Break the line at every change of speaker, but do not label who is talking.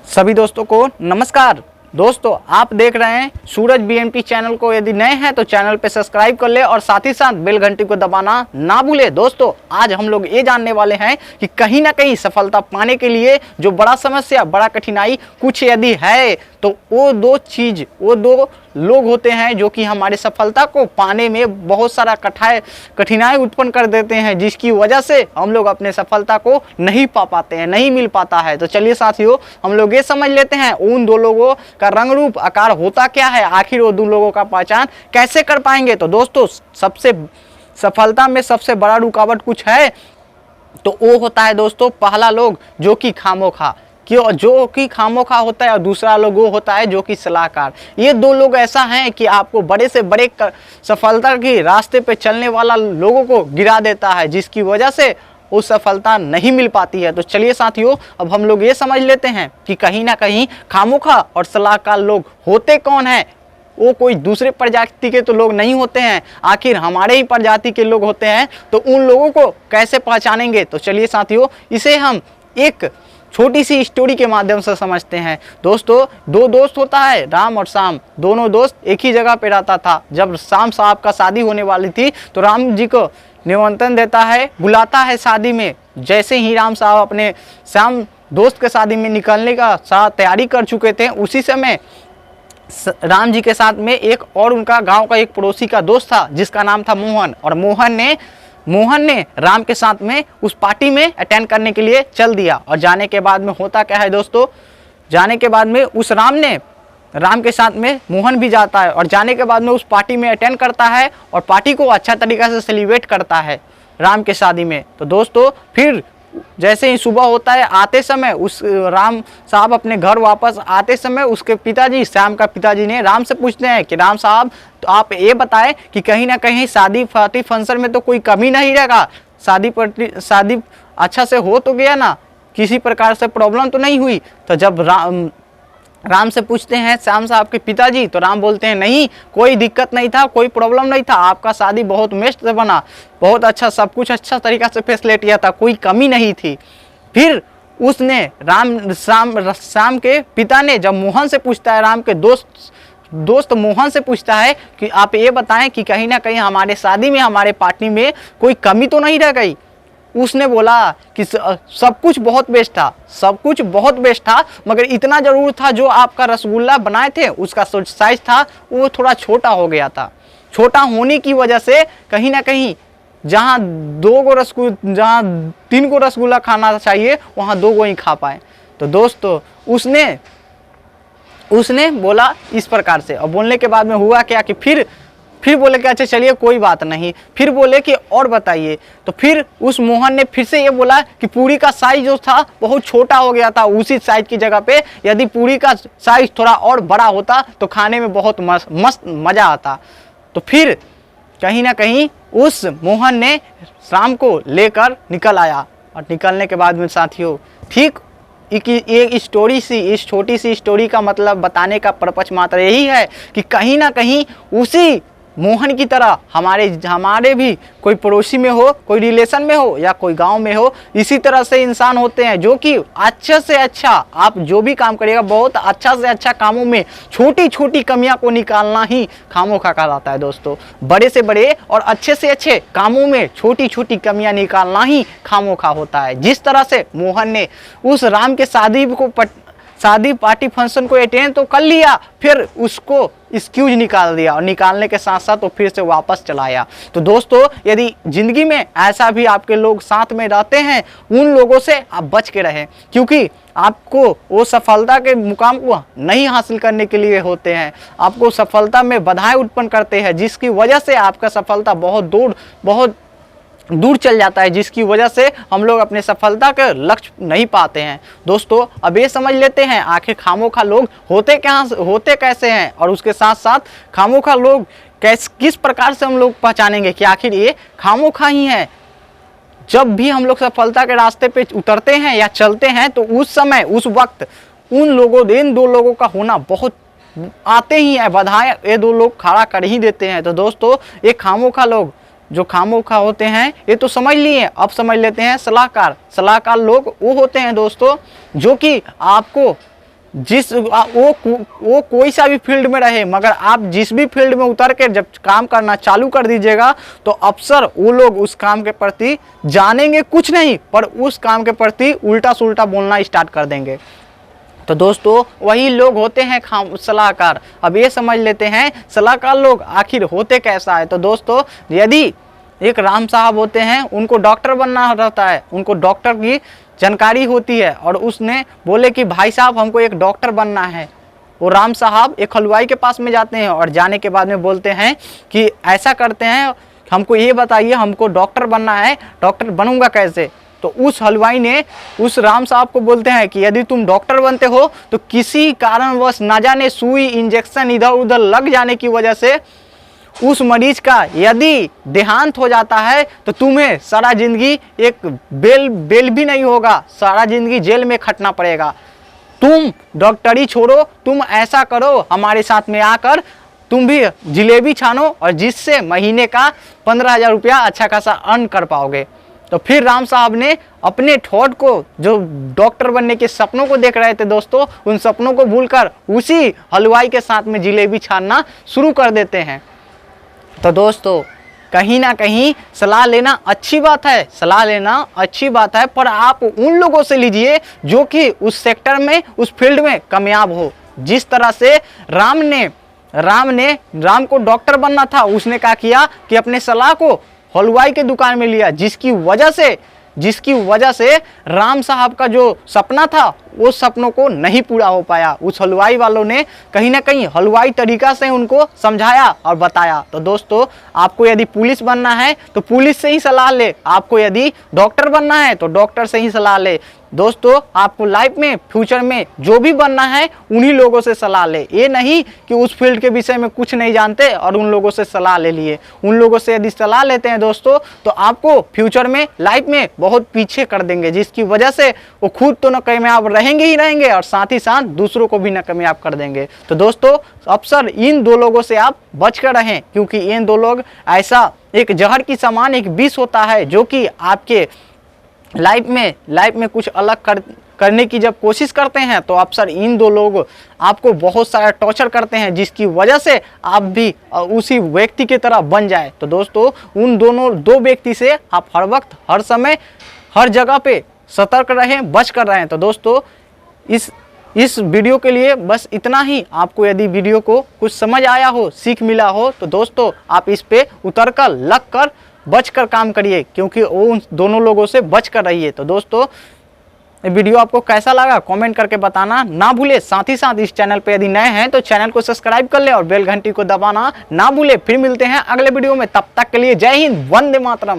सभी दोस्तों को नमस्कार। दोस्तों आप देख रहे हैं सूरज बीएमटी चैनल को। यदि नए हैं तो चैनल पे सब्सक्राइब कर ले और साथ ही साथ बेल घंटी को दबाना ना भूले। दोस्तों आज हम लोग ये जानने वाले हैं कि कहीं ना कहीं सफलता पाने के लिए जो बड़ा समस्या, बड़ा कठिनाई कुछ यदि है तो वो दो लोग होते हैं जो कि हमारे सफलता को पाने में बहुत सारा कठिनाई उत्पन्न कर देते हैं, जिसकी वजह से हम लोग अपने सफलता को नहीं पा पाते हैं, नहीं मिल पाता है। तो चलिए साथियों, हम लोग ये समझ लेते हैं उन दो लोगों का रंग रूप आकार होता क्या है, आखिर वो दो लोगों का पहचान कैसे कर पाएंगे। तो दोस्तों सबसे सफलता में सबसे बड़ा रुकावट कुछ है तो वो होता है दोस्तों पहला लोग जो कि खामोखा होता है और दूसरा लोग वो होता है जो कि सलाहकार। ये दो लोग ऐसा हैं कि आपको बड़े से बड़े सफलता के रास्ते पे चलने वाला लोगों को गिरा देता है, जिसकी वजह से वो सफलता नहीं मिल पाती है। तो चलिए साथियों, अब हम लोग ये समझ लेते हैं कि कहीं ना कहीं खामोखा और सलाहकार लोग होते कौन हैं। वो कोई दूसरे प्रजाति के तो लोग नहीं होते हैं, आखिर हमारे ही प्रजाति के लोग होते हैं। तो उन लोगों को कैसे पहचानेंगे, तो चलिए साथियों इसे हम एक छोटी सी स्टोरी के माध्यम से समझते हैं। दोस्तों दो दोस्त होता है, राम और श्याम। दोनों दोस्त एक ही जगह पे रहता था। जब श्याम साहब का शादी होने वाली थी तो राम जी को निमंत्रण देता है, बुलाता है शादी में। जैसे ही राम साहब अपने श्याम दोस्त के शादी में निकलने का तैयारी कर चुके थे, उसी समय राम जी के साथ में एक और उनका गांव का एक पड़ोसी का दोस्त था जिसका नाम था मोहन। और मोहन ने राम के साथ में उस पार्टी में अटेंड करने के लिए चल दिया। और जाने के बाद में होता क्या है दोस्तों, जाने के बाद में उस राम के साथ में मोहन भी जाता है और जाने के बाद में उस पार्टी में अटेंड करता है और पार्टी को अच्छा तरीक़ा से सेलिब्रेट करता है राम के शादी में। तो दोस्तों फिर जैसे ही सुबह होता है, आते समय उस राम साहब अपने घर वापस आते समय उसके पिताजी, श्याम का पिताजी ने राम से पूछते हैं कि राम साहब तो आप ये बताएं कि कहीं ना कहीं शादी पार्टी फंक्शन में तो कोई कमी नहीं रहेगा, शादी अच्छा से हो तो गया ना, किसी प्रकार से प्रॉब्लम तो नहीं हुई। तो जब राम से पूछते हैं श्याम साहब के पिताजी तो राम बोलते हैं नहीं, कोई दिक्कत नहीं था, कोई प्रॉब्लम नहीं था, आपका शादी बहुत मस्त से बना, बहुत अच्छा, सब कुछ अच्छा तरीका से फैसलेट किया था, कोई कमी नहीं थी। फिर उसने श्याम के पिता ने जब मोहन से पूछता है, राम के दोस्त मोहन से पूछता है कि आप ये बताएं कि कहीं ना कहीं हमारे शादी में, हमारे पार्टी में कोई कमी तो नहीं रह गई। उसने बोला कि सब कुछ बहुत बेस्ट था, सब कुछ बहुत बेस्ट था, मगर इतना जरूर था जो आपका रसगुल्ला बनाए थे उसका साइज था वो थोड़ा छोटा हो गया था। छोटा होने की वजह से कहीं ना कहीं जहाँ 3 को रसगुल्ला खाना चाहिए वहाँ 2 को ही खा पाए। तो दोस्तों उसने बोला इस प्रकार से। और बोलने के बाद में हुआ क्या कि फिर बोले कि अच्छा चलिए कोई बात नहीं। फिर बोले कि और बताइए। तो फिर उस मोहन ने फिर से ये बोला कि पूरी का साइज जो था बहुत छोटा हो गया था, उसी साइज की जगह पे यदि पूरी का साइज थोड़ा और बड़ा होता तो खाने में बहुत मस्त मज़ा आता। तो फिर कहीं ना कहीं उस मोहन ने राम को लेकर निकल आया। और निकलने के बाद में साथियों ठीक इस छोटी सी स्टोरी का मतलब बताने का पर्पस मात्र यही है कि कहीं ना कहीं उसी मोहन की तरह हमारे भी कोई पड़ोसी में हो, कोई रिलेशन में हो या कोई गांव में हो, इसी तरह से इंसान होते हैं जो कि अच्छे से अच्छा, आप जो भी काम करिएगा बहुत अच्छा से अच्छा कामों में छोटी छोटी कमियां को निकालना ही खामोखा कहलाता है। दोस्तों बड़े से बड़े और अच्छे से अच्छे कामों में छोटी छोटी कमियां निकालना ही खामोखा होता है। जिस तरह से मोहन ने उस राम के शादी पार्टी फंक्शन को अटेंड तो कर लिया, फिर उसको एक्सक्यूज निकाल दिया और निकालने के साथ साथ वो फिर से वापस चला आया। तो दोस्तों यदि ज़िंदगी में ऐसा भी आपके लोग साथ में रहते हैं, उन लोगों से आप बच के रहें, क्योंकि आपको वो सफलता के मुकाम को नहीं हासिल करने के लिए होते हैं, आपको सफलता में बाधाएं उत्पन्न करते हैं, जिसकी वजह से आपका सफलता बहुत दूर चल जाता है, जिसकी वजह से हम लोग अपने सफलता के लक्ष्य नहीं पाते हैं। दोस्तों अब ये समझ लेते हैं आखिर खामोखा लोग होते कैसे हैं, और उसके साथ साथ खामोखा लोग किस प्रकार से हम लोग पहचानेंगे कि आखिर ये खामोखा ही है। जब भी हम लोग सफलता के रास्ते पे उतरते हैं या चलते हैं तो उस समय उस वक्त इन दो लोगों का होना बहुत आते ही है, बाधाएं ये दो लोग खड़ा कर ही देते हैं। तो दोस्तों ये खामोखा लोग जो खामोखा होते हैं ये तो समझ लिए, अब समझ लेते हैं सलाहकार लोग वो होते हैं दोस्तों जो कि आपको वो कोई सा भी फील्ड में रहे, मगर आप जिस भी फील्ड में उतर के जब काम करना चालू कर दीजिएगा तो अफसर वो लोग उस काम के प्रति जानेंगे कुछ नहीं, पर उस काम के प्रति उल्टा सुल्टा बोलना स्टार्ट कर देंगे। तो दोस्तों वही लोग होते हैं सलाहकार। अब ये समझ लेते हैं सलाहकार लोग आखिर होते कैसा है। तो दोस्तों यदि एक राम साहब होते हैं, उनको डॉक्टर बनना रहता है, उनको डॉक्टर की जानकारी होती है और उसने बोले कि भाई साहब हमको एक डॉक्टर बनना है। वो राम साहब एक हलवाई के पास में जाते हैं और जाने के बाद में बोलते हैं कि ऐसा करते हैं, हमको ये बताइए हमको डॉक्टर बनना है, डॉक्टर बनूंगा कैसे। तो उस हलवाई ने उस राम साहब को बोलते हैं कि यदि तुम डॉक्टर बनते हो तो किसी कारणवश ना जाने सुई इंजेक्शन इधर उधर लग जाने की वजह से उस मरीज का यदि देहांत हो जाता है तो तुम्हें सारा जिंदगी एक बेल भी नहीं होगा, सारा जिंदगी जेल में खटना पड़ेगा। तुम डॉक्टरी छोड़ो, तुम ऐसा करो हमारे साथ में आकर तुम भी जिलेबी छानो और जिससे महीने का 15,000 रुपया अच्छा खासा अर्न कर पाओगे। तो फिर राम साहब ने अपने ठोट को, जो डॉक्टर बनने के सपनों को देख रहे थे दोस्तों, उन सपनों को भूलकर उसी हलवाई के साथ में जिलेबी छानना शुरू कर देते हैं। तो दोस्तों कहीं ना कहीं सलाह लेना अच्छी बात है, सलाह लेना अच्छी बात है, पर आप उन लोगों से लीजिए जो कि उस सेक्टर में, उस फील्ड में कामयाब हो। जिस तरह से राम को डॉक्टर बनना था, उसने क्या किया कि अपने सलाह को हलवाई के दुकान में लिया, जिसकी वजह से राम साहब का जो सपना था वो सपनों को नहीं पूरा हो पाया। उस हलवाई वालों ने कहीं ना कहीं हलवाई तरीका से उनको समझाया और बताया। तो दोस्तों आपको यदि पुलिस बनना है तो पुलिस से ही सलाह ले, आपको यदि डॉक्टर बनना है तो डॉक्टर से ही सलाह ले। दोस्तों आपको लाइफ में, फ्यूचर में जो भी बनना है उन्हीं लोगों से सलाह ले। ये नहीं कि उस फील्ड के विषय में कुछ नहीं जानते और उन लोगों से सलाह ले लिए। उन लोगों से यदि सलाह लेते हैं दोस्तों तो आपको फ्यूचर में, लाइफ में बहुत पीछे कर देंगे, जिसकी वजह से वो खुद तो न कामयाब रहेंगे ही रहेंगे और साथ ही साथ दूसरों को भी न कामयाब कर देंगे। तो दोस्तों अक्सर इन दो लोगों से आप बच कर रहें, क्योंकि इन दो लोग ऐसा एक जहर की समान एक विष होता है जो कि आपके लाइफ में कुछ अलग करने की जब कोशिश करते हैं तो अक्सर इन दो लोग आपको बहुत सारा टॉर्चर करते हैं, जिसकी वजह से आप भी उसी व्यक्ति की तरह बन जाए। तो दोस्तों उन दो व्यक्ति से आप हर वक्त, हर समय, हर जगह पे सतर्क रहें, बच कर रहें। तो दोस्तों इस वीडियो के लिए बस इतना ही। आपको यदि वीडियो को कुछ समझ आया हो, सीख मिला हो, तो दोस्तों आप इस पे उतर कर, लग कर, बच कर काम करिए, क्योंकि वो उन दोनों लोगों से बच कर रहिए। तो दोस्तों ये वीडियो आपको कैसा लगा कमेंट करके बताना ना भूले। साथ ही साथ इस चैनल पे यदि नए हैं तो चैनल को सब्सक्राइब कर ले और बेल घंटी को दबाना ना भूले। फिर मिलते हैं अगले वीडियो में, तब तक के लिए जय हिंद, वंदे मातरम।